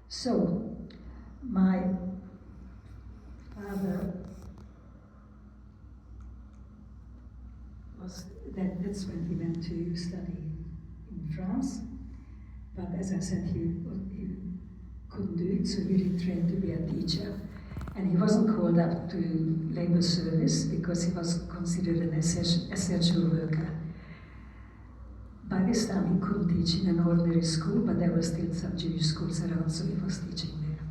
So, my father that's when he went to study in France. But as I said, he couldn't do it, so he retrained to be a teacher. And he wasn't called up to labor service because he was considered an essential worker. By this time, he couldn't teach in an ordinary school, but there were still some Jewish schools around, so he was teaching there.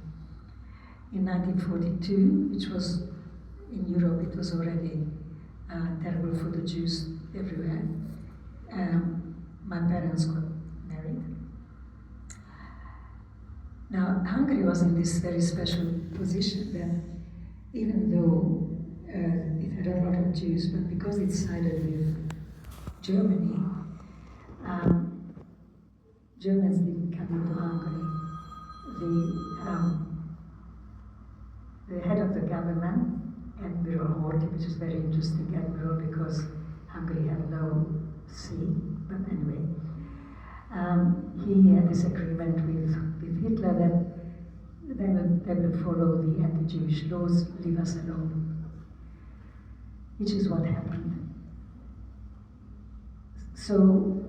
In 1942, which was in Europe, it was already terrible for the Jews everywhere. My parents got married. Now, Hungary was in this very special position that even though it had a lot of Jews, but because it sided with Germany, Germans didn't come into Hungary. The head of the government, Admiral Horthy, which is very interesting admiral because Hungary had no sea, but anyway, he had this agreement with Hitler that they will follow the anti-Jewish laws, leave us alone, which is what happened. So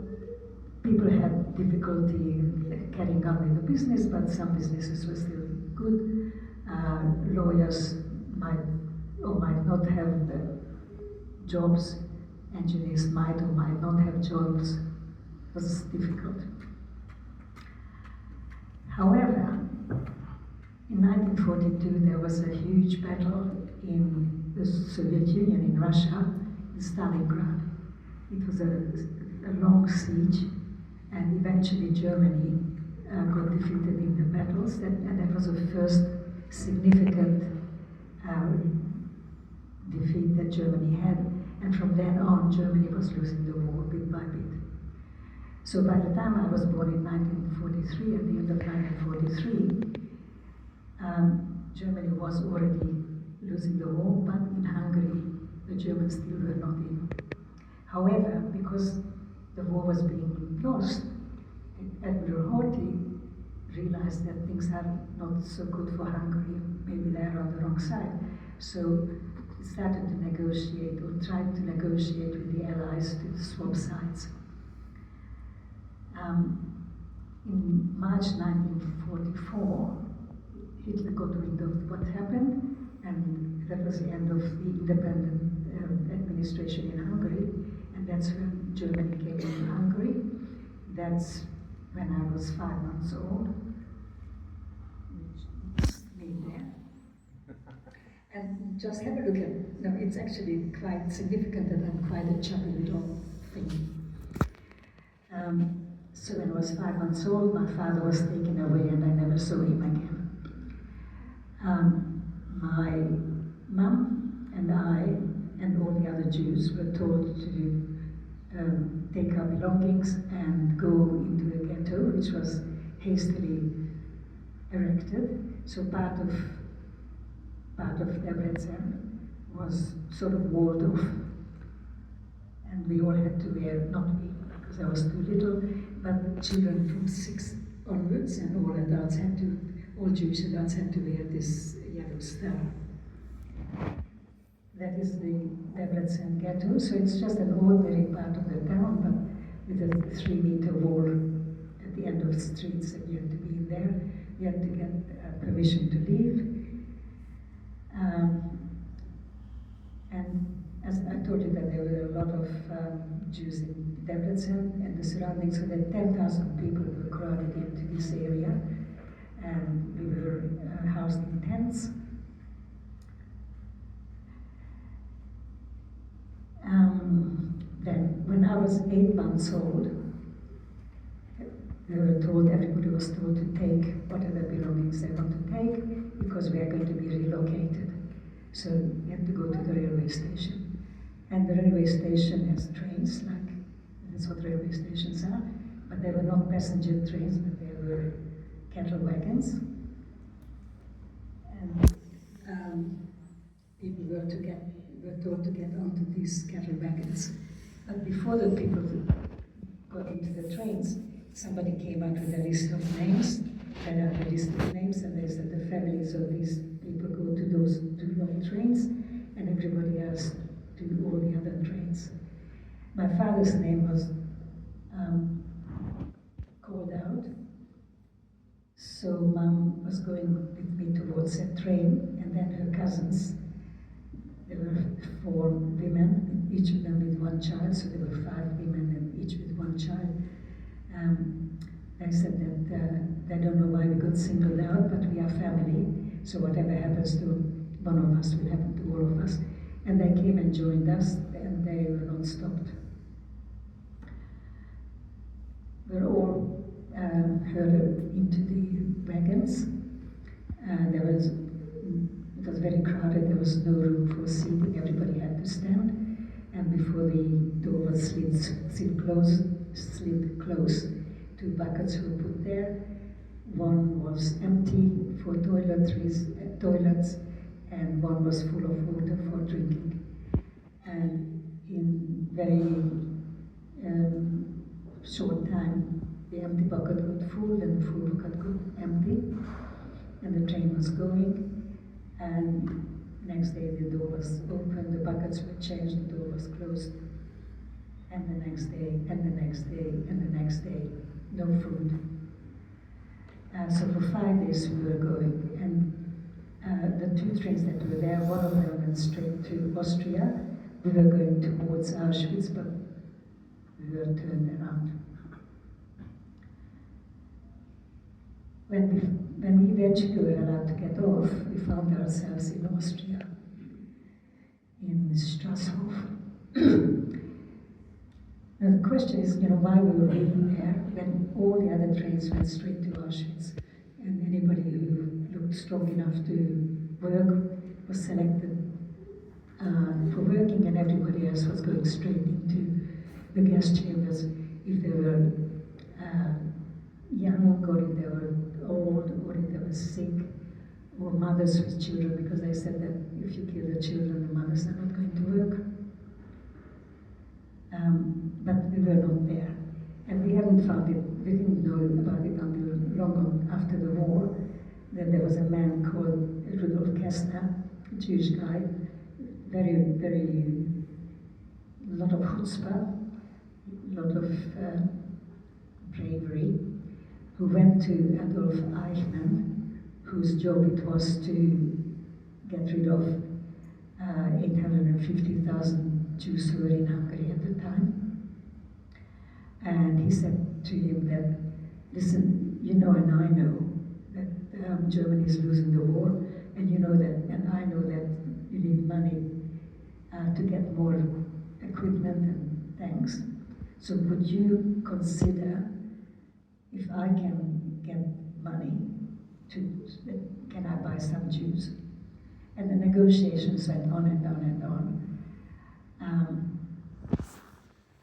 people had difficulty carrying on with the business, but some businesses were still good. Lawyers might or might not have jobs. Engineers might or might not have jobs. It was difficult. However, in 1942 there was a huge battle in the Soviet Union, in Russia, in Stalingrad. It was a long siege, and eventually Germany got defeated in the battles, and that was the first significant defeat that Germany had, and from then on Germany was losing the war bit by bit. So by the time I was born in 1943, at the end of 1943, Germany was already losing the war, but in Hungary the Germans still were not in. However, because the war was being lost, Admiral Horthy realized that things are not so good for Hungary, maybe they are on the wrong side. So he started to negotiate, or tried to negotiate with the Allies to swap sides. In March 1944, Hitler got wind of what happened, and that was the end of the independent administration in Hungary, and that's when Germany came into Hungary. That's when I was 5 months old. Me there. And just have a look at, no, it's actually quite significant that I'm quite a chubby little thing. So when I was 5 months old, my father was taken away and I never saw him again. My mum and I and all the other Jews were told to take our belongings and go into a ghetto, which was hastily erected. So part of Debrecen was sort of walled off, and we all had to wear, not me, because I was too little, but children from 6 onwards, and all Jewish adults had to wear this yellow star. That is the Debrecen ghetto, so it's just an ordinary part of the town, but with a 3-meter wall at the end of the streets, and you had to be in there. You had to get permission to leave. And as I told you that there were a lot of Jews in Debrecen and the surroundings, so that 10,000 people were crowded into this area, and we were housed in tents. Then, when I was 8 months old, everybody was told to take whatever belongings they want to take, because we are going to be relocated. So you have to go to the railway station. And the railway station has trains, like, that's what railway stations are. But they were not passenger trains, but they were cattle wagons. And people were told to get onto these cattle wagons. But before the people got into the trains, somebody came up with a list of names, read out the list of names, and they said the families of these people go to those 2 long trains, and everybody else to all the other trains. My father's name was called out, so Mum was going with me towards a train, and then her cousins. There were 4 women, each of them with 1 child, so there were 5 women and each with 1 child. They said that they don't know why we got singled out, but we are family, so whatever happens to one of us will happen to all of us. And they came and joined us, and they were not stopped. We were all herded into the wagons. It was very crowded, there was no room for seating, everybody had to stand. And before the door was slid closed, 2 buckets were put there. One was empty for toilets, and one was full of water for drinking. And in very short time, the empty bucket got full, and the full bucket got empty, and the train was going. And next day the door was opened, the buckets were changed, the door was closed. And the next day, and the next day, and the next day, no food. So for 5 days we were going, and the 2 trains that were there, one of them went straight to Austria. We were going towards Auschwitz, but we were turned around. When we eventually were allowed to get off, we found ourselves in Austria, in Strasshof. Now the question is, why we were really there when all the other trains went straight to Auschwitz, and anybody who looked strong enough to work was selected for working, and everybody else was going straight into the gas chambers if they were young, or if they were old, or if they were sick, or mothers with children, because they said that if you kill the children, the mothers are not going to work. But we were not there. And we hadn't found it, we didn't know about it until long after the war, that there was a man called Rudolf Kessler, a Jewish guy, very, lot of chutzpah, lot of bravery, who went to Adolf Eichmann, whose job it was to get rid of 850,000 Jews who were in Hungary at the time. And he said to him that, listen, you know and I know that Germany is losing the war, and you know that, and I know that you need money to get more equipment and tanks. So would you consider, if I can get money, can I buy some Jews? And the negotiations went on and on and on.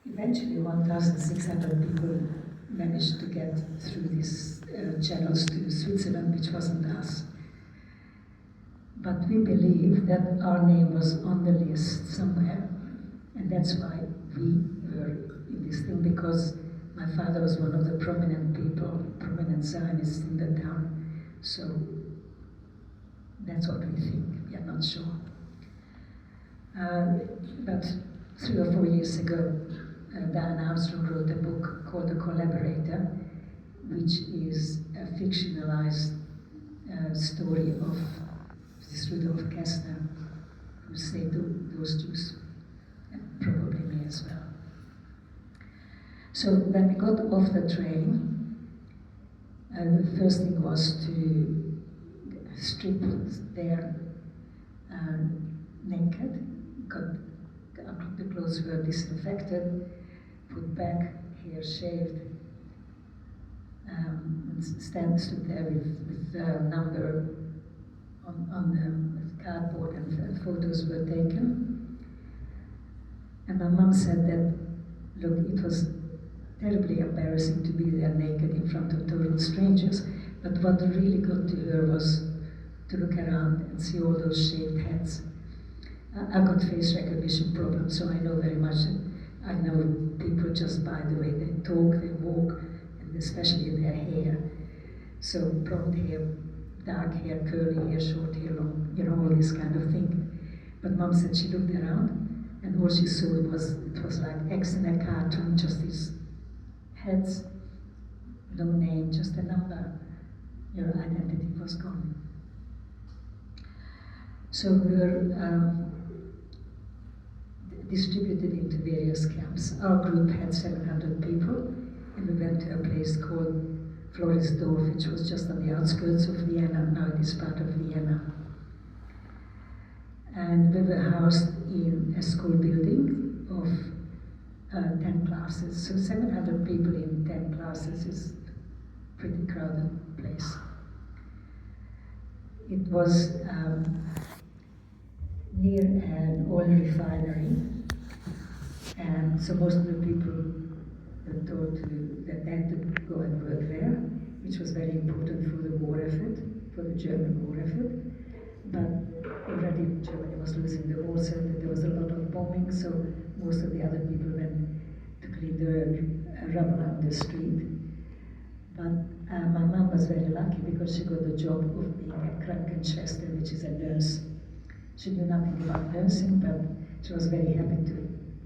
Eventually 1,600 people managed to get through these channels to Switzerland, which wasn't us. But we believe that our name was on the list somewhere, and that's why we were in this thing, because my father was one of the prominent people, prominent Zionists in the town. So that's what we think. We are not sure. But 3 or 4 years ago, Diane Armstrong wrote a book called The Collaborator, which is a fictionalized story of this Rudolf Kessler, who saved those Jews, and probably me as well. So when we got off the train, the first thing was to strip there naked. The clothes were disinfected, put back, hair shaved, and stood there with the number on the cardboard, and photos were taken. And my mum said that, look, it was terribly embarrassing to be there naked in front of total strangers, but what really got to her was to look around and see all those shaved heads. I've got face recognition problems, so I know very much. I know people just by the way they talk, they walk, and especially their hair. So blonde hair, dark hair, curly hair, short hair, long, all this kind of thing. But Mom said she looked around and all she saw was like X in a cartoon, just these heads, no name, just a number. Your identity was gone. So we were distributed into various camps. Our group had 700 people, and we went to a place called Floridsdorf, which was just on the outskirts of Vienna. Now it is part of Vienna. And we were housed in a school building of 10 classes. So 700 people in 10 classes is a pretty crowded place. It was near an oil refinery, and so most of the people were told that they had to go and work there, which was very important for the war effort, for the German war effort. But already Germany was losing the war, so there was a lot of bombing, so most of the other people went to clean the rubble on the street. But my mom was very lucky because she got the job of being a Krankenschwester, which is a nurse. She knew nothing about nursing, but she was very happy to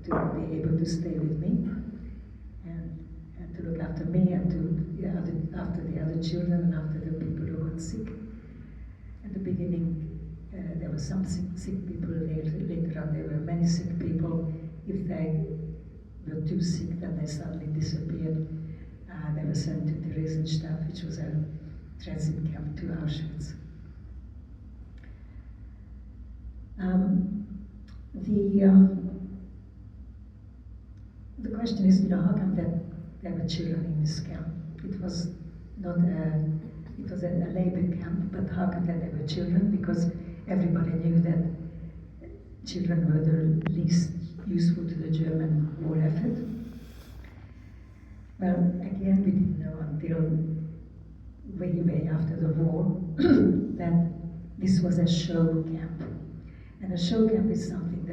be able to stay with me and to look after me and after the other children and after the people who got sick. At the beginning, there were some sick people. Later on, there were many sick people. If they were too sick, then they suddenly disappeared. They were sent to Theresienstadt, which was a transit camp to Auschwitz. The question is, how come that there were children in this camp? It was not it was a labor camp, but how come that there were children? Because everybody knew that children were the least useful to the German war effort. Well, again, we didn't know until way after the war that this was a show camp. And a show camp is something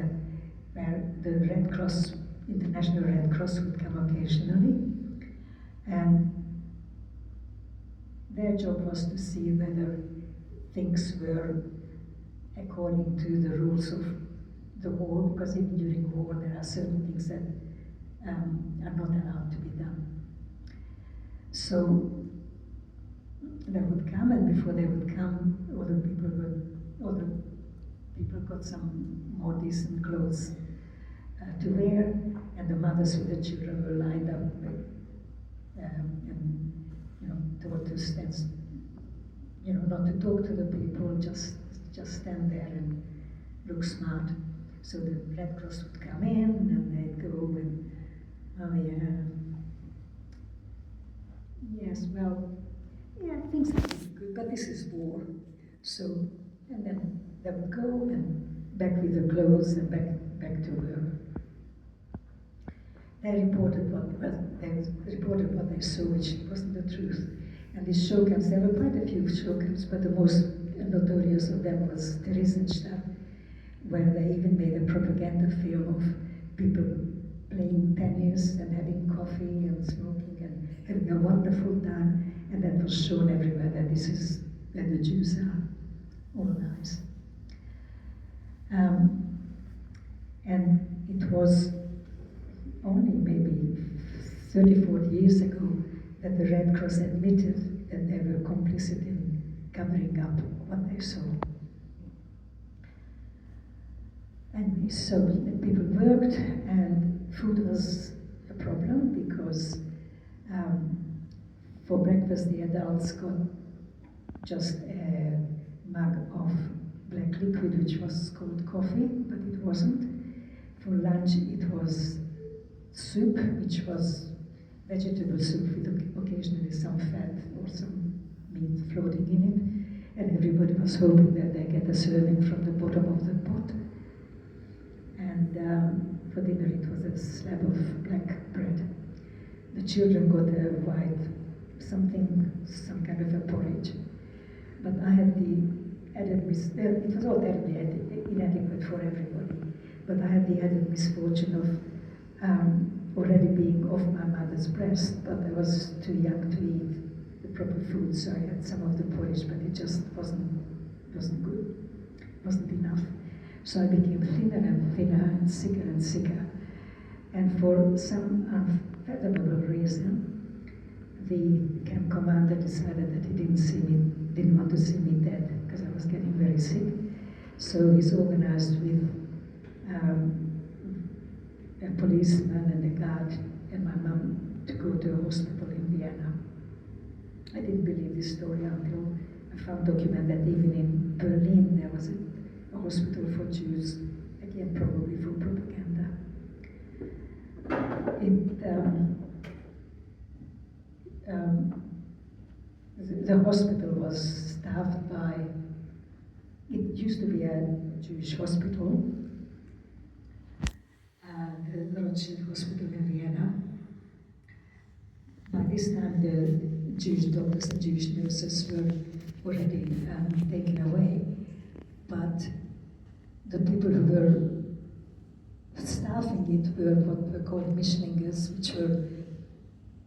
where the Red Cross, International Red Cross, would come occasionally, and their job was to see whether things were according to the rules of the war, because even during war there are certain things that are not allowed to be done. So they would come, and before they would come, all the people got some more decent clothes to wear, and the mothers with the children were lined up and told to stand, not to talk to the people, just stand there and look smart. So the Red Cross would come in, and they'd go and, yes, well, yeah, things are good, but this is war. So, and then they would go and back with the clothes and back to work. They reported what they saw, which wasn't the truth. And these show camps, there were quite a few show camps, but the most notorious of them was Theresienstadt, where they even made a propaganda film of people playing tennis and having coffee and smoking and having a wonderful time, and that was shown everywhere that this is where the Jews are, all nice. And it was only maybe 30, 40 years ago that the Red Cross admitted that they were complicit in covering up what they saw. And so people worked, and food was a problem because for breakfast the adults got just a mug of black liquid, which was called coffee, but it wasn't. For lunch it was soup, which was vegetable soup with occasionally some fat or some meat floating in it, and everybody was hoping that they get a serving from the bottom of the pot. And for dinner it was a slab of black bread. The children got a white some kind of a porridge. But I had the added it was all terribly inadequate for everybody, but I had the added misfortune of already being off my mother's breast, but I was too young to eat the proper food, so I had some of the porridge, but it just wasn't good, wasn't enough. So I became thinner and thinner and sicker. And for some unfathomable reason, the camp commander decided that he didn't want to see me dead, because I was getting very sick. So he's organized with a policeman and a guard and my mum to go to a hospital in Vienna. I didn't believe this story until I found document that even in Berlin there was a hospital for Jews, again probably for propaganda. The hospital was staffed by, it used to be a Jewish hospital, the Rothschild Hospital in Vienna. By this time the Jewish doctors and Jewish nurses were already taken away, but the people who were staffing it were what were called Mischlingers, which were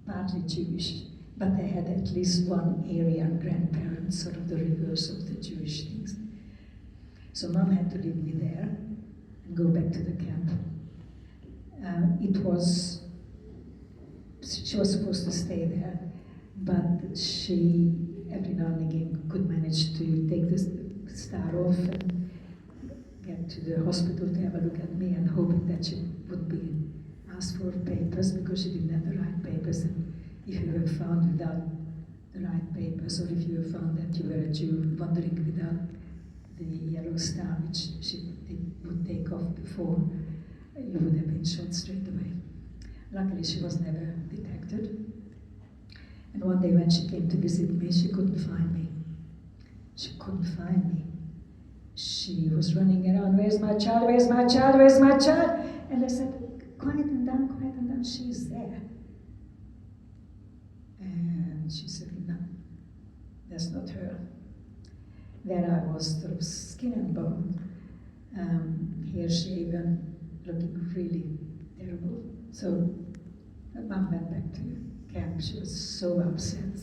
partly Jewish, but they had at least one Aryan grandparent, sort of the reverse of the Jewish things. So Mom had to leave me there and go back to the camp. She was supposed to stay there, but she, every now and again, could manage to take the star off and get to the hospital to have a look at me, and hoping that she would be asked for papers because she didn't have the right papers. And if you were found without the right papers, or if you were found that you were a Jew wandering without the yellow star, which she would take off before, you would have been shot straight away. Luckily, she was never detected. And one day when she came to visit me, she couldn't find me. She couldn't find me. She was running around, "Where's my child? Where's my child? Where's my child?" And I said, quieten down, she's there. And she said, "No, that's not her." There I was, sort of skin and bone, hair shaven, looking really terrible. So Mom went back to camp. She was so upset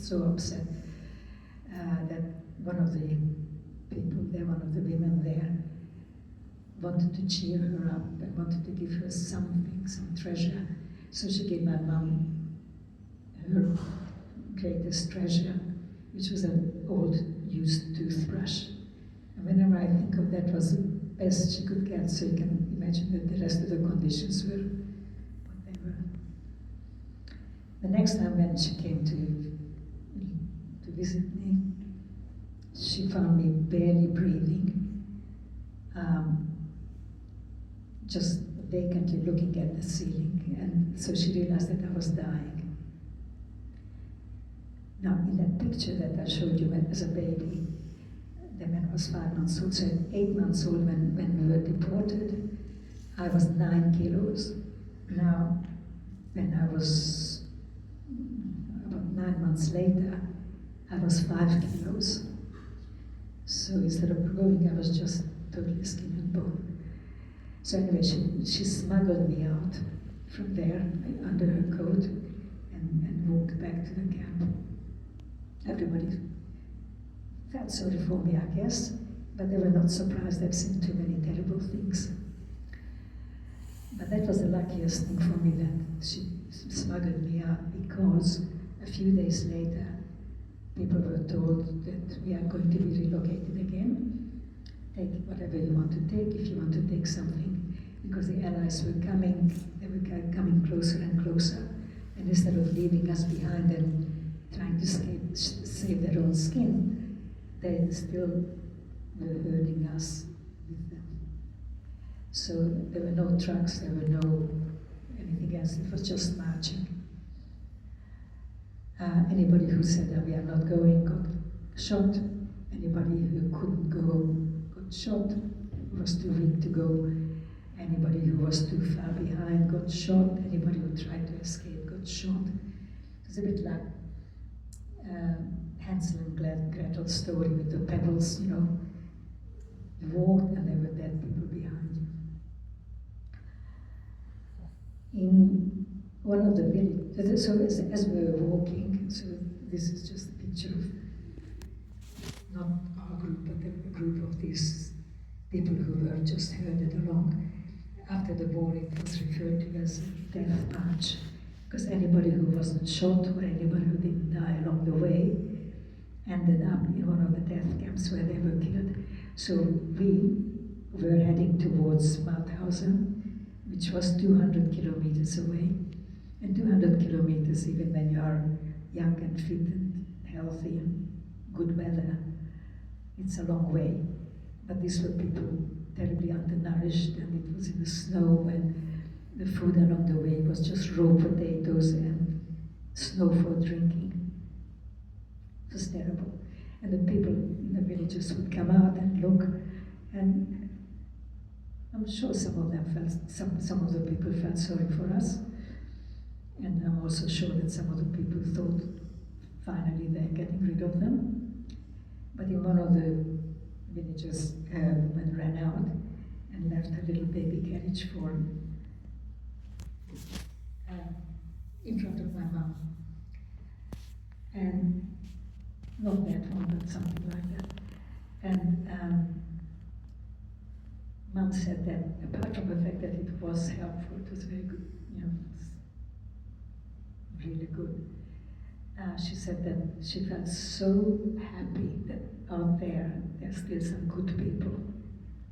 that one of the people there, one of the women there, wanted to cheer her up and wanted to give her something, some treasure. So she gave my mom her greatest treasure, which was an old used toothbrush. And whenever I think of that, was the best she could get, so you can imagine that the rest of the conditions were what they were. The next time when she came to visit me, she found me barely breathing, just vacantly looking at the ceiling, and so she realized that I was dying. Now, in that picture that I showed you as a baby, the man was 5 months old, so at 8 months old when we were deported, I was 9 kilos. Now, when I was about 9 months later, I was 5 kilos. So instead of growing, I was just totally skin and bone. So anyway, she smuggled me out from there under her coat and walked back to the camp. Everybody felt sorry for me, I guess, but they were not surprised. They've seen too many terrible things. But that was the luckiest thing for me, that she smuggled me out, because a few days later, people were told that we are going to be relocated again. Take whatever you want to take, if you want to take something, because the Allies were coming, they were coming closer and closer, and instead of leaving us behind and trying to save their own skin, they still were herding us with them. So there were no trucks, there were no anything else, it was just marching. Anybody who said that we are not going got shot. Anybody who couldn't go got shot, who was too weak to go. Anybody who was too far behind got shot. Anybody who tried to escape got shot. It was a bit like Hansel and Gretel's story with the pebbles, you know. You walked and there were dead people behind you. In one of the villages, so as we were walking, so this is just a picture picture of not our group, but a group of these people who were just herded along. After the war, it was referred to as a death march, because anybody who wasn't shot or anybody who didn't die along the way ended up in one of the death camps where they were killed. So we were heading towards Mauthausen, which was 200 kilometers away. And 200 kilometers, even when you are young and fit and healthy and good weather, it's a long way. But these were people terribly undernourished, and it was in the snow, and the food along the way was just raw potatoes and snow for drinking. It was terrible. And the people in the villages would come out and look, and I'm sure some of them felt, some of the people felt sorry for us. And I'm also sure that some of the people thought finally they're getting rid of them. But in one of the villages, a woman ran out and left her little baby carriage for in front of my mom. And not that one, but something like that. And Mom said that apart from the fact that it was helpful, it was very good, you know, really good. She said that she felt so happy that out there's still some good people.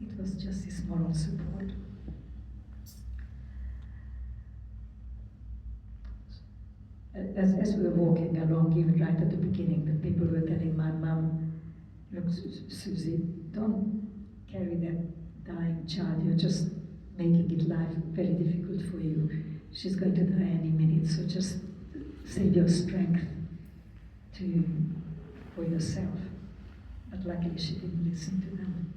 It was just this moral support. As we were walking along, even right at the beginning, the people were telling my mom, "Look, Susie, don't carry that dying child. You're just making it life very difficult for you. She's going to die any minute, so just save your strength for yourself." But luckily she didn't listen to them.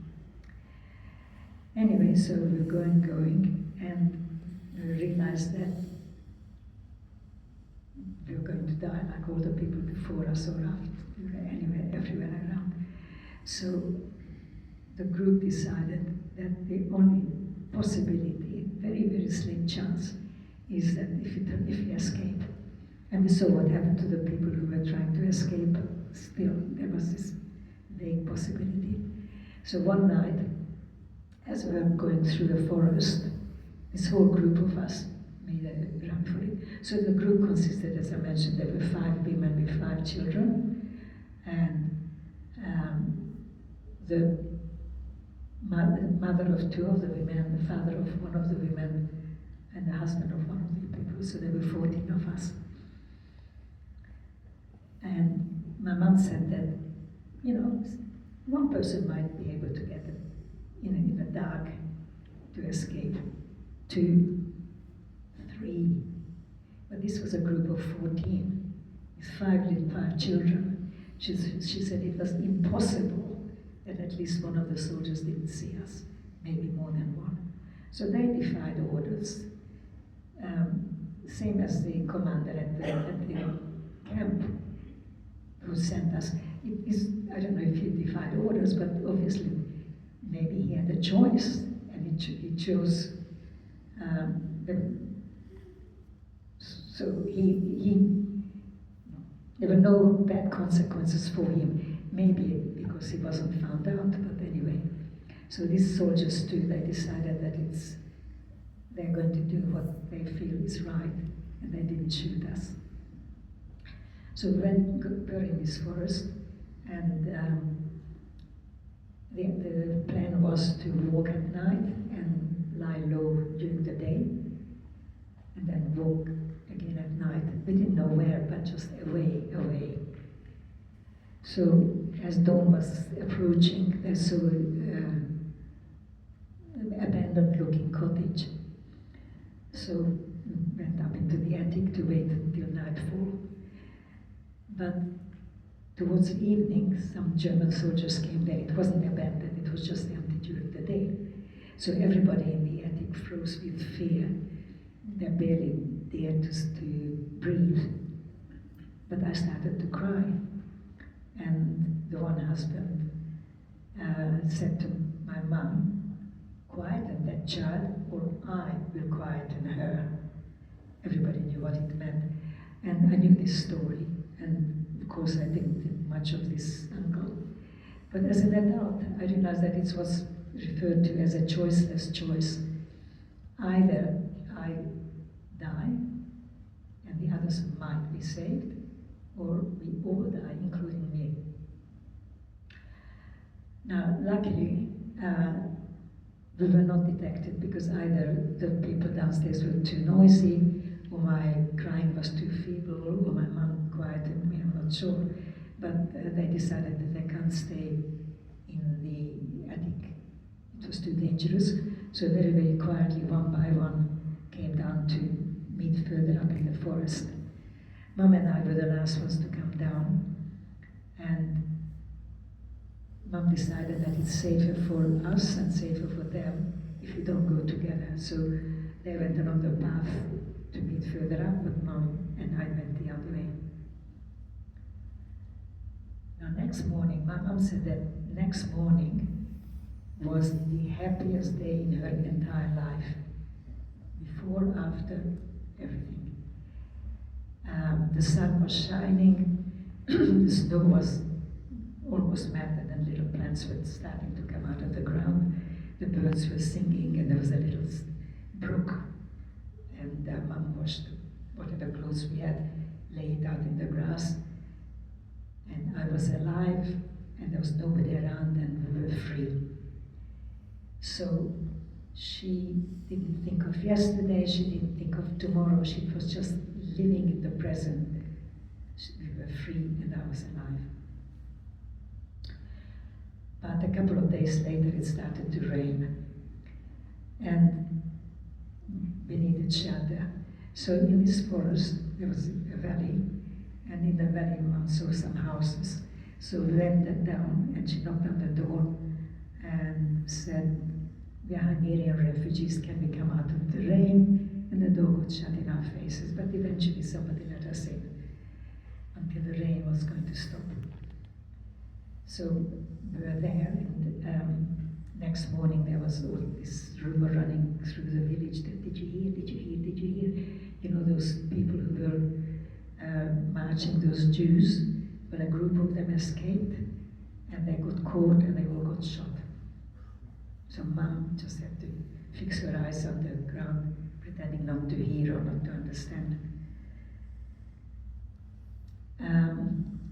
Anyway, so we were going, and we realized that we were going to die like all the people before us or after, anywhere, everywhere around. So the group decided that the only possibility, very, very slim chance, is that if we escape. And we saw what happened to the people who were trying to escape. Still, there was this vague possibility. So one night, as we were going through the forest, this whole group of us made a run for it. So the group consisted, as I mentioned, there were 5 women with 5 children, and the mother of 2 of the women, the father of 1 of the women, and the husband of 1 of the people. So there were 14 of us. And my mom said that, you know, one person might be able to get in the dark to escape. 2, 3. But this was a group of 14 with 5 children. She said it was impossible that at least one of the soldiers didn't see us, maybe more than one. So they defied orders. Same as the commander at the camp who sent us. I don't know if he defied orders, but obviously maybe he had a choice, and he chose so there were no bad consequences for him, maybe because he wasn't found out, but anyway. So these soldiers too, they decided that they're going to do what they feel is right, and they didn't shoot us. So we were in this forest, and the plan was to walk at night and lie low during the day, and then walk again at night. We didn't know where, but just away. So as dawn was approaching, they saw an abandoned-looking cottage. So we went up into the attic to wait until nightfall. But towards the evening, some German soldiers came there. It wasn't abandoned, it was just empty during the day. So everybody in the attic froze with fear. They barely dared to breathe. But I started to cry. And the one husband said to my mom, "Quieten that child, or I will quieten her." Everybody knew what it meant. And I knew this story. And of course, I didn't think much of this uncle. But as an adult, I realized that it was referred to as a choiceless choice. Either I die and the others might be saved, or we all die, including me. Now, luckily, we were not detected because either the people downstairs were too noisy, or my crying was too feeble, or my mum quieted me, I'm not sure. But they decided that they can't stay in the attic. It was too dangerous. So very, very quietly, one by one, came down to meet further up in the forest. Mum and I were the last ones to come down, and Mum decided that it's safer for us and safer for them if we don't go together. So they went another path to meet further up, but Mum and I went the other way. Now next morning, my mum said that next morning was the happiest day in her entire life. Before, after, everything. The sun was shining, the snow was almost melted, and little plants were starting to come out of the ground. The birds were singing, and there was a little brook. And Mum washed whatever clothes we had, laid out in the grass. And I was alive, and there was nobody around, and we were free. So she didn't think of yesterday, she didn't think of tomorrow, she was just living in the present. We were free, and I was alive. But a couple of days later it started to rain, and we needed shelter. So in this forest there was a valley, and in the valley Mum saw some houses. So we went down, and she knocked on the door and said, "We are Hungarian refugees, can we come out of the rain?" And the door got shut in our faces, but eventually somebody let us in until the rain was going to stop. So we were there, and next morning there was all this rumor running through the village that, "Did you hear, did you hear, did you hear?" You know, those people who were marching, those Jews, well, a group of them escaped, and they got caught, and they all got shot. So Mum just had to fix her eyes on the ground, pretending not to hear or not to understand.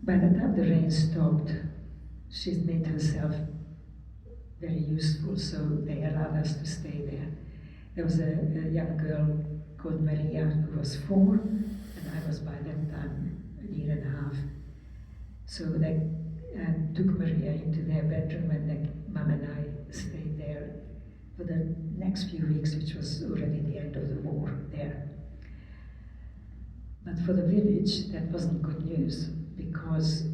By the time the rain stopped, she'd made herself very useful, so they allowed us to stay there. There was a young girl called Maria who was 4, and I was by that time a year and a half. So they took Maria into their bedroom, and Mum and I stayed there for the next few weeks, which was already the end of the war there. But for the village, that wasn't good news, because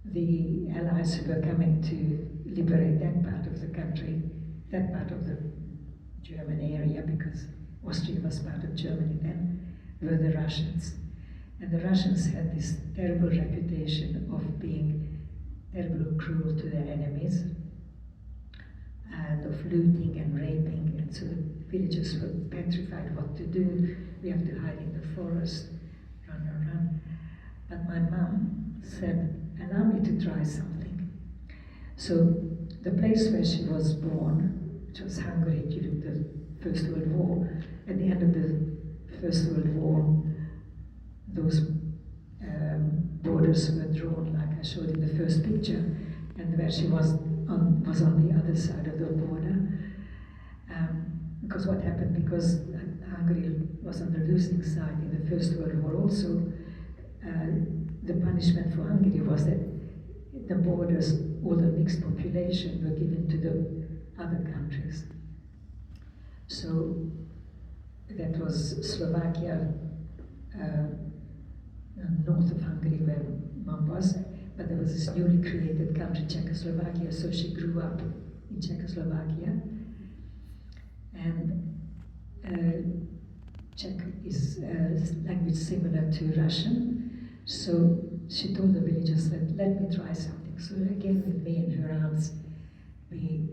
the Allies who were coming to liberate that part of the country, that part of the German area, because Austria was part of Germany then, were the Russians. And the Russians had this terrible reputation of being terribly cruel to their enemies, and of looting and raping, and so the villagers were petrified what to do. We have to hide in the forest, run. But my mum said, "Allow me to try something." So the place where she was born, which was Hungary during the First World War, at the end of the First World War, those borders were drawn like I showed in the first picture, and where she was on the other side of the border. Because what happened, because Hungary was on the losing side in the First World War also, the punishment for Hungary was that the borders, all the mixed population, were given to the other countries. So that was Slovakia, north of Hungary where Mum was, but there was this newly created country, Czechoslovakia, so she grew up in Czechoslovakia. And Czech is a language similar to Russian, so she told the villagers that, "Let me try something." So again, with me in her arms, we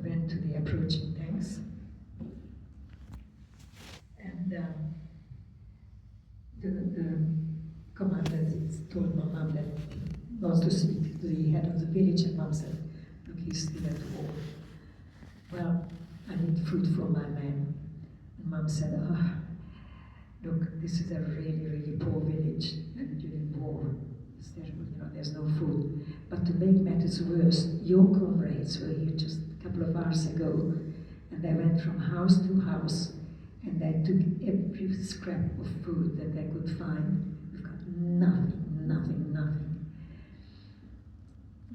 went to the approaching tanks, and wants to speak to the head of the village, and Mum said, look, he's still at war. Well, I need food for my man. And Mum said, oh, look, this is a really, really poor village, and during war, it's terrible, there's no food. But to make matters worse, your comrades were here just a couple of hours ago, and they went from house to house, and they took every scrap of food that they could find. We've got nothing, nothing, nothing.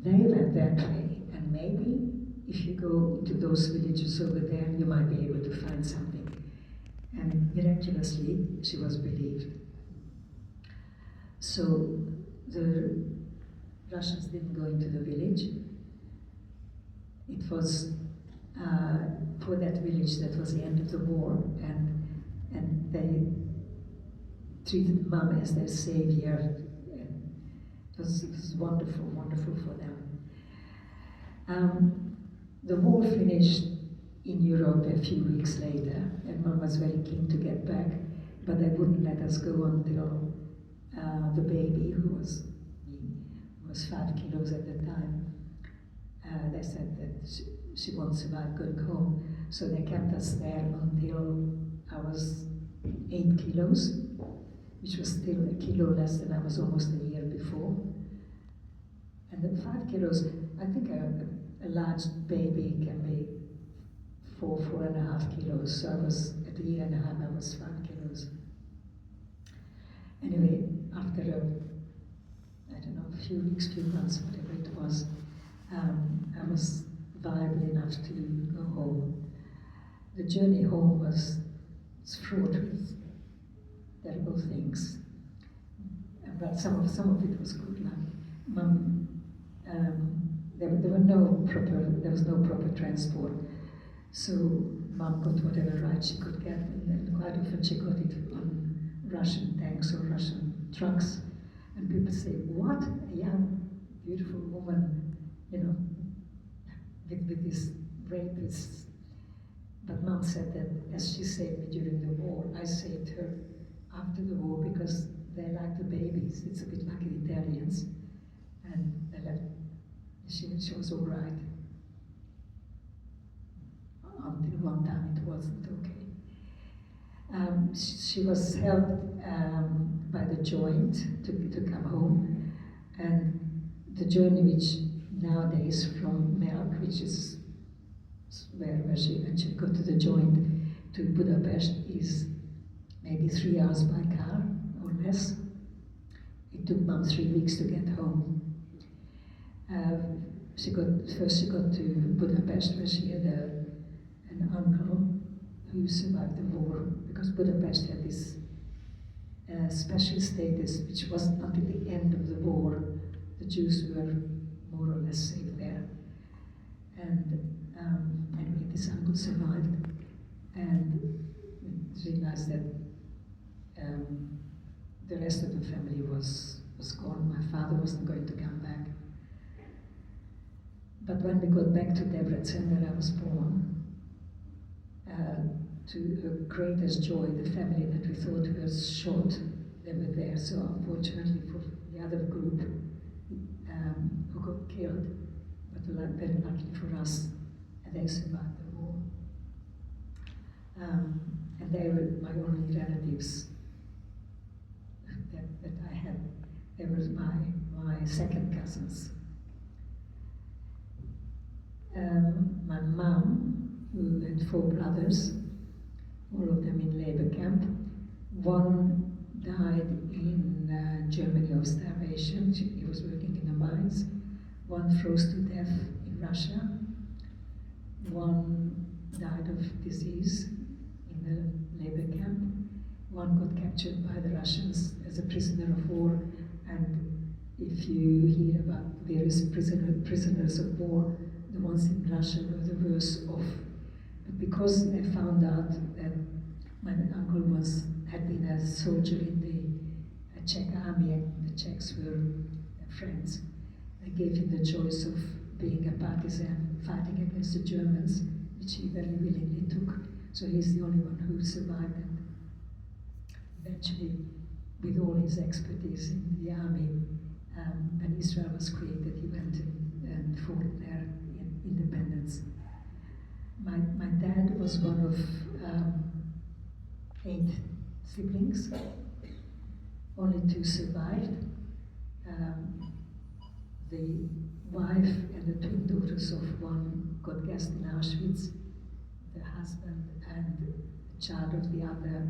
They went that way, and maybe if you go to those villages over there, you might be able to find something. And miraculously, she was believed. So the Russians didn't go into the village. It was for that village that was the end of the war, and they treated Mum as their savior. And it was wonderful, wonderful for them. The war finished in Europe a few weeks later, and Mum was very keen to get back, but they wouldn't let us go until the baby, who was 5 kilos at the time, they said that she won't survive going home. So they kept us there until I was 8 kilos, which was still a kilo less than I was almost a year before. And at 5 kilos, I think a large baby can be 4.5 kilos. So I was, at a year and a half, I was 5 kilos. Anyway, after a few weeks, few months, whatever it was, I was viable enough to go home. The journey home was fraught with terrible things, but some of it was good. Like Mum, there was no proper transport, so Mum got whatever ride she could get, and quite often she got it on Russian tanks or Russian trucks. And people say, what? A young, beautiful woman, with these rapists. But Mum said that as she saved me during the war, I saved her after the war because they like the babies. It's a bit like the Italians. And they left. She was all right. Until one time it wasn't okay. She was helped by the joint to come home, and the journey, which nowadays from Melk, which is where she eventually got to the joint, to Budapest, is maybe 3 hours by car or less. It took Mum 3 weeks to get home. She got to Budapest, where she had an uncle who survived the war, because Budapest had this special status, which wasn't until the end of the war. The Jews were more or less safe there. And anyway, this uncle survived, and realized that the rest of the family was gone. My father wasn't going to come back. But when we got back to Debrecen, where I was born, to her greatest joy, the family that we thought was shot, they were there. So unfortunately for the other group who got killed, but very luckily for us, they survived the war. And they were my only relatives that I had. They were my second cousins. My mum, who had 4 brothers, all of them in labor camp. One died in Germany of starvation. He was working in the mines. One froze to death in Russia. One died of disease in the labor camp. One got captured by the Russians as a prisoner of war. And if you hear about various prisoners of war, the ones in Russia were the worst off. But because they found out that my uncle had been a soldier in the Czech army, and the Czechs were friends, they gave him the choice of being a partisan fighting against the Germans, which he very willingly took. So he's the only one who survived, and eventually, with all his expertise in the army, when Israel was created, he went and fought there in independence. My dad was one of 8 siblings. Only 2 survived. The wife and the twin daughters of one got gassed in Auschwitz. The husband and the child of the other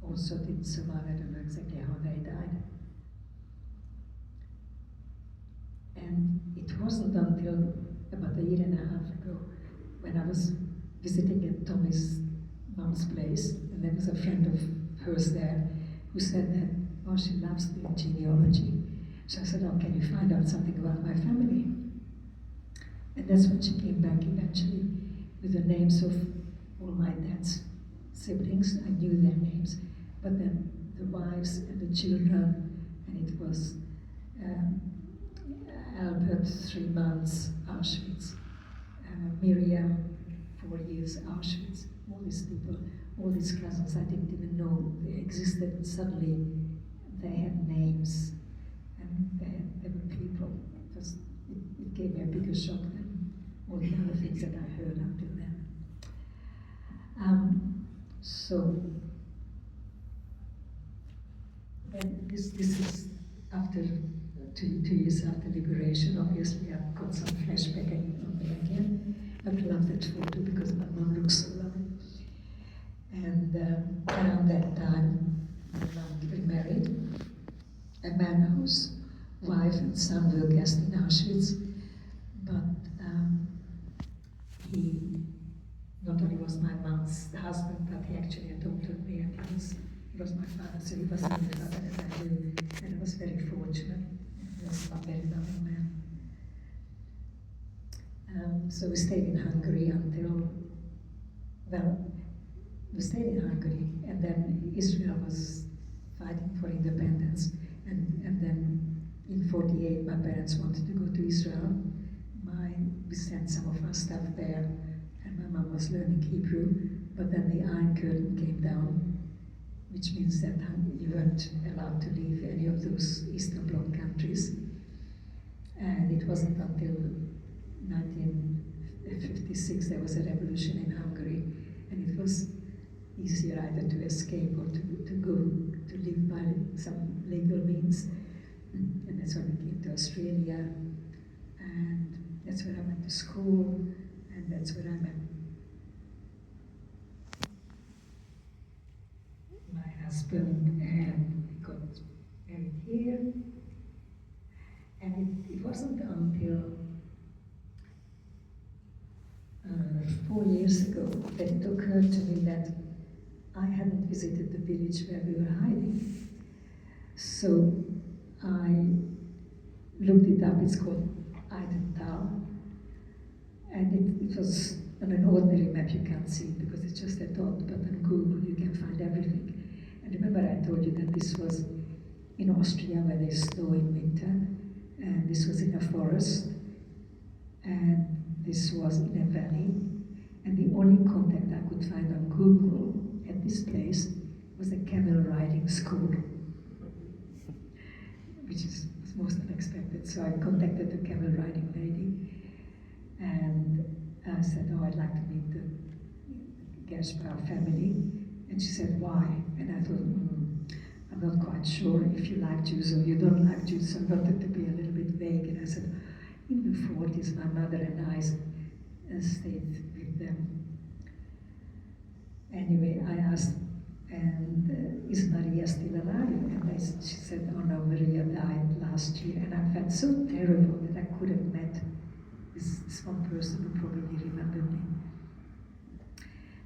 also didn't survive. I don't know exactly how they died. And it wasn't until about 1.5 years ago when I was visiting at Tommy's mom's place, and there was a friend of hers there who said that, oh, she loves doing genealogy. So I said, oh, can you find out something about my family? And that's when she came back eventually with the names of all my dad's siblings. I knew their names, but then the wives and the children, and it was Albert, 3 months, Auschwitz, Miriam, 4 years, Auschwitz, all these people, all these cousins I didn't even know they existed, and suddenly they had names, and they were people. It gave me a bigger shock than all the other things that I heard until then. So, and this is after 2 years after liberation. Obviously, I've got some flashback on me again. I love that photo because my mom looks so lovely. And around that time, my mom remarried a man whose wife and son were gassed in Auschwitz, but he not only was my mom's husband, but he actually adopted me, and he was my father, so he was my father that I knew, and I was very fortunate. He was a very loving man. So we stayed in Hungary until, well, we stayed in Hungary, and then Israel was fighting for independence, and then in 48 my parents wanted to go to Israel. We sent some of our stuff there, and my mom was learning Hebrew, but then the Iron Curtain came down, which means that you weren't allowed to leave any of those Eastern Bloc countries. And it wasn't until 1956 there was a revolution in Hungary, and it was easier either to escape or to go to live by some legal means. And that's when we came to Australia, and that's where I went to school, and that's where I met my husband, and we got married here. And it wasn't until 4 years ago that it occurred to me that I hadn't visited the village where we were hiding. So I looked it up. It's called Eidental, and it was on an ordinary map you can't see it because it's just a dot, but on Google you can find everything. And remember I told you that this was in Austria where there's snow in winter, and this was in a forest, and this was in a valley, and the only contact I could find on Google at this place was a camel riding school, which was most unexpected. So I contacted the camel riding lady, and I said, oh, I'd like to meet the Gershbauer family. And she said, why? And I thought, I'm not quite sure if you like Jews or you don't like Jews, so I wanted to be a little bit vague. And I said, in the 40s, my mother and I stayed with them. Anyway, I asked, and is Maria still alive? And she said, oh no, Maria died last year. And I felt so terrible that I could have met this one person who probably remembered me.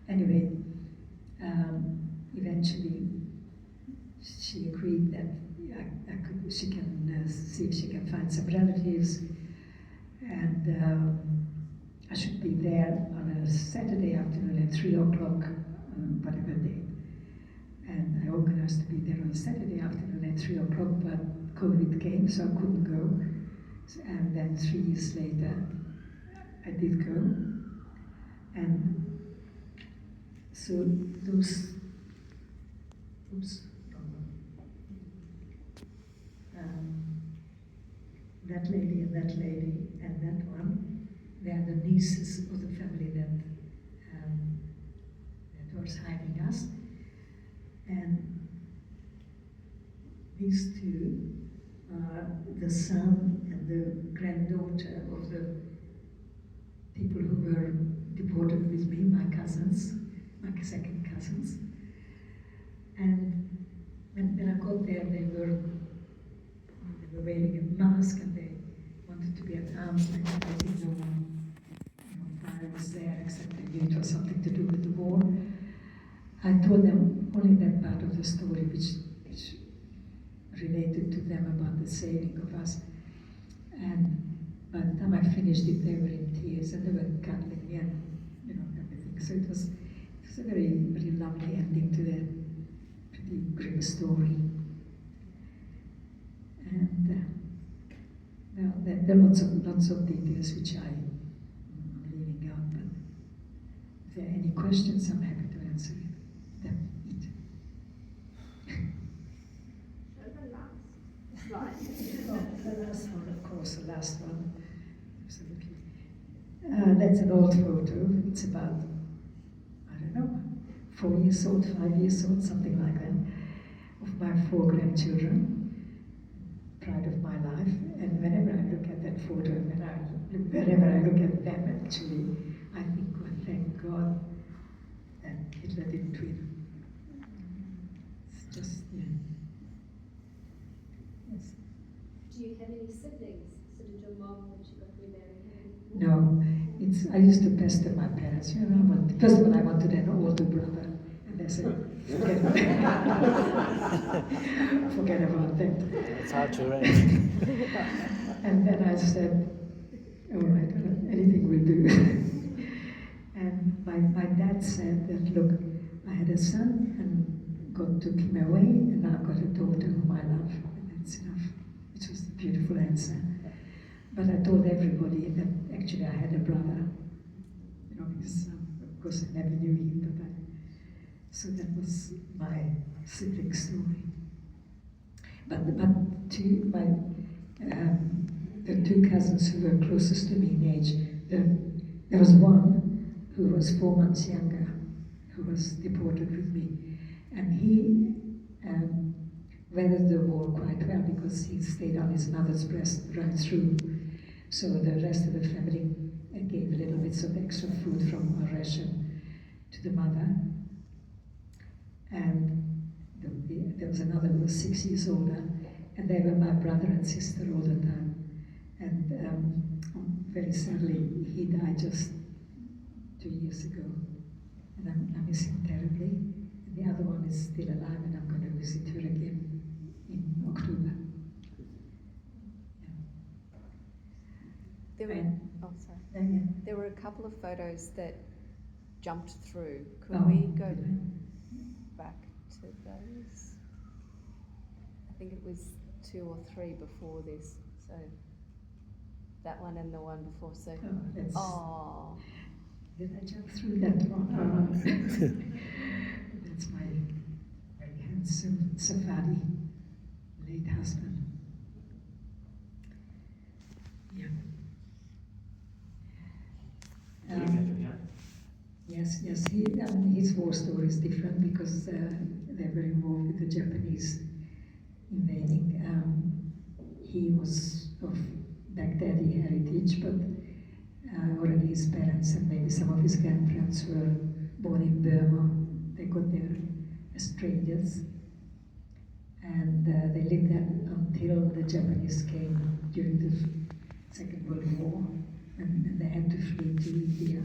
Anyway, eventually she agreed that she can see if she can find some relatives, and I should be there on a Saturday afternoon at 3 o'clock, whatever day. And I organized to be there on a Saturday afternoon at 3 o'clock, but COVID came, so I couldn't go. And then 3 years later, I did go. And so those, that lady and that one, they are the nieces of the family that was hiding us. And these two are the son and the granddaughter of the people who were deported with me, my cousins, my second cousins. And when I got there, they were wearing a mask and they wanted to be at arm's length. I didn't know why I was there, except they knew it was something to do with the war. I told them only that part of the story which related to them about the saving of us. And by the time I finished it, they were in tears and they were cuddling me and everything. So it was a very, very lovely ending to that pretty grim story. And well, there are lots of details which I'm leaving out, but if there are any questions, I'm happy to answer them. The last slide. The last one, of course, the last one. Absolutely. That's an old photo. It's about, I don't know, 4 years old, 5 years old, something like that, of my 4 grandchildren. Pride of my life, and whenever I look at that photo, and whenever I look at them, actually, I think, well, thank God that Hitler didn't win. It's just, yeah. Yes. Do you have any siblings? So did your mom, when she got remarried, have any? No, I used to pester my parents, first when I wanted an older brother, and they said, forget about that. It's hard to arrange. And then I said, all right, anything will do. And my dad said that, look, I had a son and God took him away, and now I've got a daughter whom I love, and that's enough, which was the beautiful answer. But I told everybody that actually I had a brother, because of course I never knew him, so that was my sibling story. But the 2 cousins who were closest to me in age, there was one who was 4 months younger, who was deported with me, and he weathered the war quite well because he stayed on his mother's breast right through. So the rest of the family gave little bits of extra food from our ration to the mother. And there was another who was 6 years older, and they were my brother and sister all the time. And very sadly, he died just 2 years ago, and I miss him terribly. And the other one is still alive, and I'm going to visit her again in October. There were a couple of photos that jumped through. Could Oh, we go okay. back to those? I think it was 2 or 3 before this. So that one and the one before. So Did I jump through that one? That's my very handsome Safari, late husband. Yeah. Yes, his war story is different because they were involved with the Japanese invading. He was of Baghdadi heritage, but already his parents and maybe some of his grandparents were born in Burma. They got there as strangers, and they lived there until the Japanese came during the Second World War, and they had to flee to India.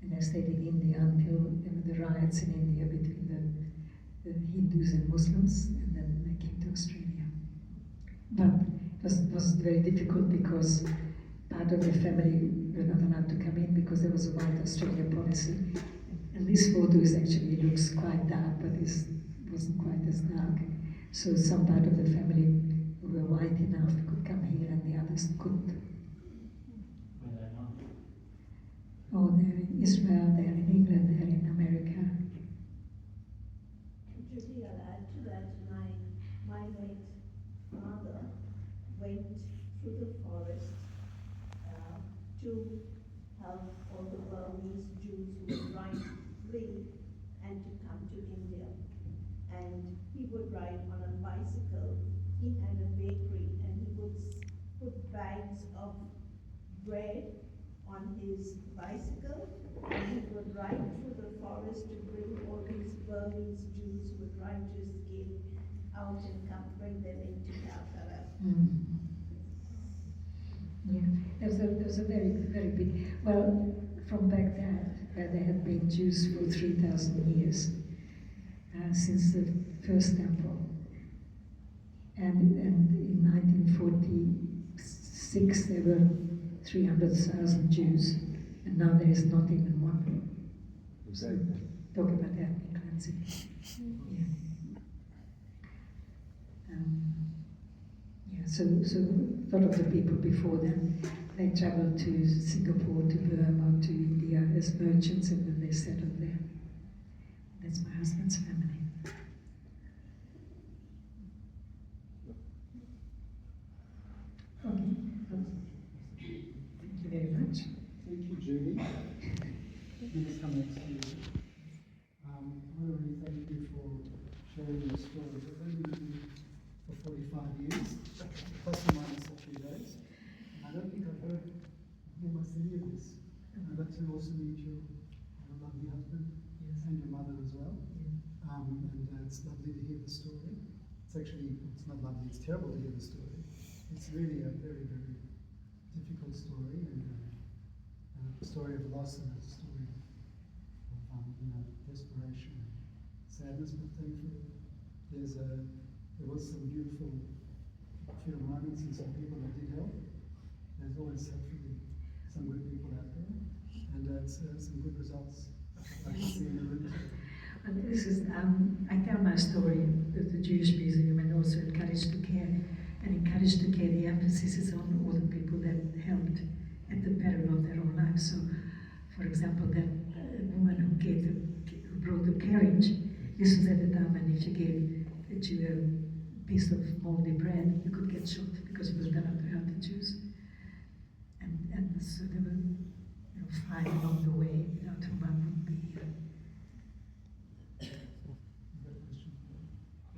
And they stayed in India until there were the riots in India between the Hindus and Muslims, and then they came to Australia. But it was very difficult because part of the family were not allowed to come in because there was a white Australia policy. And this photo looks quite dark, but it wasn't quite as dark. So some part of the family who were white enough could come here and the others couldn't. Oh, they're in Israel, they're in England, they're in America. Judy, I'll add to that. My late father went through the to help all the Burmese Jews who were trying to flee and to come to India. And he would ride on a bicycle. He had a bakery and he would put bags of bread on his bicycle, and he would ride through the forest to bring all these Burmese Jews who were trying to escape out and bring them into Calcutta. Yeah, there was a very, very big, well, from Baghdad, where there had been Jews for 3,000 years, since the first temple. And in 1946 there were 300,000 Jews, and now there is not even one. Exactly. Talk about ethnic cleansing. Yeah. So a lot of the people before them, they traveled to Singapore, to Burma, to India as merchants, and then they settled there. That's my husband's family. Okay. Thank you very much. Thank you, Judy. I'm going to come next to you. I want to really thank you for sharing your story. I've been with you for 45 years, plus or minus a few days. I don't think I've heard almost any of this. I'd like to also meet your lovely husband and your mother as well. And it's lovely to hear the story. It's actually, it's not lovely, it's terrible to hear the story. It's really a very, very difficult story, and a story of loss and a story of desperation and sadness. But thankfully, there was some beautiful few moments and some people that did help. There's always hopefully some good people out there, and it's some good results I can see in the room too. And this is, I tell my story at the Jewish Museum and also at Courage to Care. And in Courage to Care, the emphasis is on all the people that helped at the peril of their own lives. So, for example, that woman who brought the carriage, this was at the time when if you gave a Jew a piece of moldy bread, you could get shot because it was done to help the Jews. And so they were flying along the way without whom I wouldn't be here. I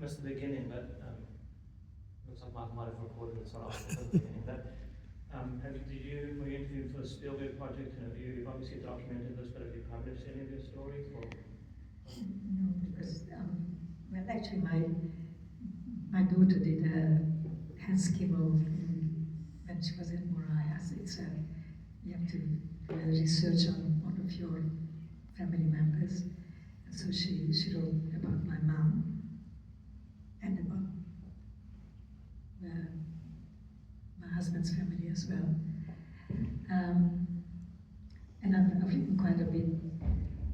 missed the beginning, but looks like Mark might have recorded it, so I'll from the beginning. But were you interviewed for the Spielberg project? And you've obviously documented this, but have you published any of your stories? Or? No, because well, actually, my daughter did a Hans Kimmel when she was at Moriah. It's you have to do research on one of your family members, and so she wrote about my mom and about my husband's family as well. And I've written quite a bit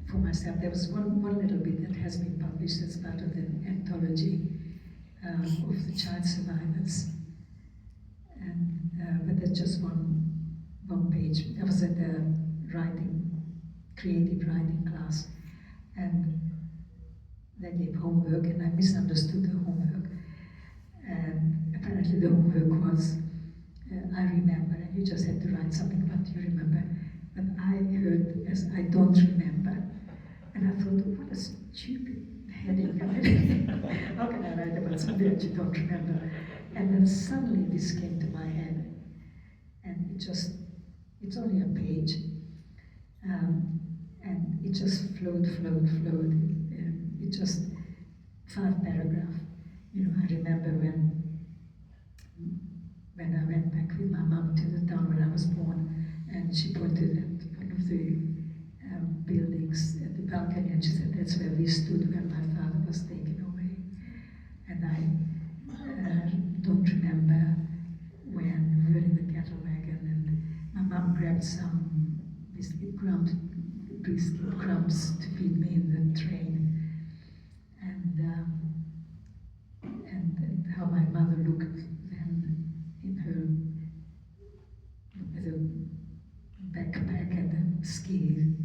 for myself. There was one little bit that has been published as part of the anthology of the child survivors. And but that's just one page. I was at a creative writing class, and they gave homework, and I misunderstood the homework. And apparently the homework was, I remember, and you just had to write something about you remember. But I heard as I don't remember. And I thought, what a stupid heading. How can I write about something that you don't remember? And then suddenly this came to my head. And it's only a page. And it just flowed. It just 5 paragraphs. I remember when I went back with my mom to the town where I was born, and she pointed at one of the buildings at the balcony, and she said, that's where we stood when my father was taken away. And I don't remember when we were in the cattle wagon, and my mom grabbed some biscuit crumbs to feed me in the train. And how my mother looked then in her with a backpack and a ski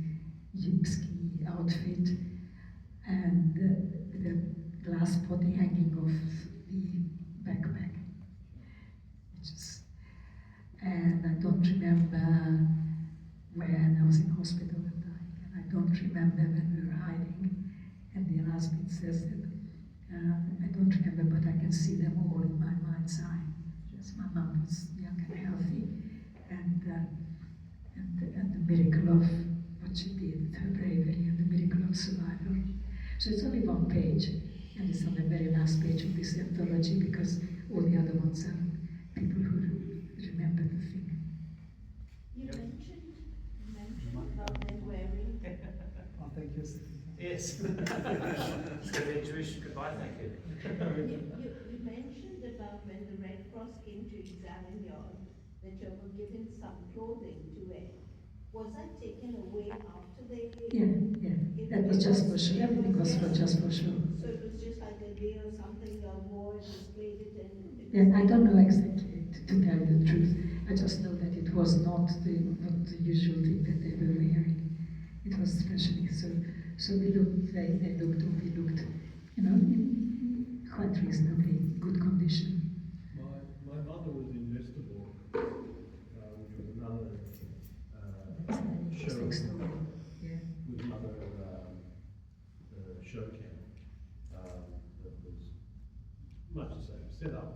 outfit, and the glass potty hanging off the backpack. And I don't remember when I was in hospital and dying, and I don't remember when we were hiding. And the last bit says that I don't remember, but I can see them all in my mind's eye. Yes, my mum was young and healthy, and the miracle of what she did, her bravery, and the miracle of survival. So it's only one page, and it's on the very last page of this anthology because all the other ones are people who remember the thing. You Yep. mentioned about them wearing. Oh, thank you, Sophie. Yes. It's going to be a Jewish goodbye, thank you. You mentioned about when the Red Cross came to examine you, that you were given some clothing to wear. Was that taken away after they? Yeah. That was just for show. Everything was for just for show. So it was just like a day or something you wore and displayed it and. Yeah, I don't know exactly, to tell you the truth. I just know that it was not the usual thing that they were wearing. It was specially so. So we looked, they looked, or we looked, in quite reasonably good condition. My mother was in Westerbork, which was another show, Story. Yeah. with another show camp that was much the same setup.